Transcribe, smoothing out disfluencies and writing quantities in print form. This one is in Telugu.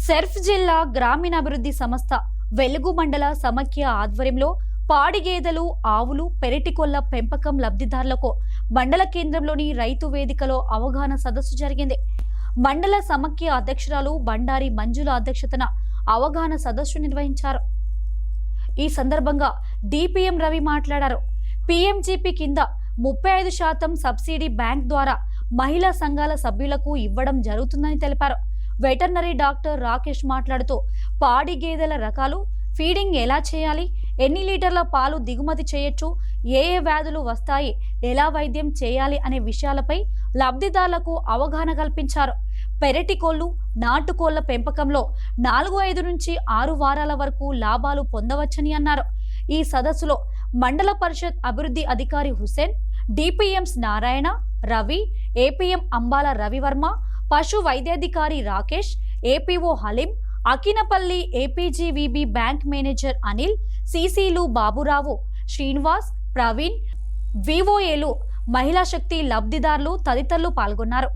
సెర్ఫ్ జిల్లా గ్రామీణాభివృద్ధి సంస్థ వెలుగు మండల సమైక్య ఆధ్వర్యంలో పాడి గేదెలు, ఆవులు, పెరటికొల్ల పెంపకం లబ్ధిదారులకు మండల కేంద్రంలోని రైతు వేదికలో అవగాహన సదస్సు జరిగింది. మండల సమైక్య అధ్యక్షురాలు బండారి మంజుల అధ్యక్షతన అవగాహన సదస్సు నిర్వహించారు. ఈ సందర్భంగా డిపిఎం రవి మాట్లాడారు. పిఎంజిపి కింద 35% సబ్సిడీ బ్యాంక్ ద్వారా మహిళా సంఘాల సభ్యులకు ఇవ్వడం జరుగుతుందని తెలిపారు. వెటర్నరీ డాక్టర్ రాకేష్ మాట్లాడుతూ పాడి గేదెల రకాలు, ఫీడింగ్ ఎలా చేయాలి, ఎన్ని లీటర్ల పాలు దిగుమతి చేయొచ్చు, ఏ వ్యాధులు వస్తాయి, ఎలా వైద్యం చేయాలి అనే విషయాలపై లబ్ధిదారులకు అవగాహన కల్పించారు. పెరటి కోళ్లు, నాటుకోళ్ల పెంపకంలో 4-5 నుంచి 6 వారాల వరకు లాభాలు పొందవచ్చని అన్నారు. ఈ సదస్సులో మండల పరిషత్ అభివృద్ధి అధికారి హుసేన్, డిపిఎంస్ నారాయణ, రవి, ఏపీఎం అంబాల రవివర్మ, పశు వైద్యాధికారి Rakesh, APO Haleem, Akinapalli APGVB bank manager Anil, సిసిలు బాబురావు, శ్రీనివాస్, ప్రవీణ్, వివోఏలు, మహిళా శక్తి లబ్ధిదారులు తదితరులు పాల్గొన్నారు.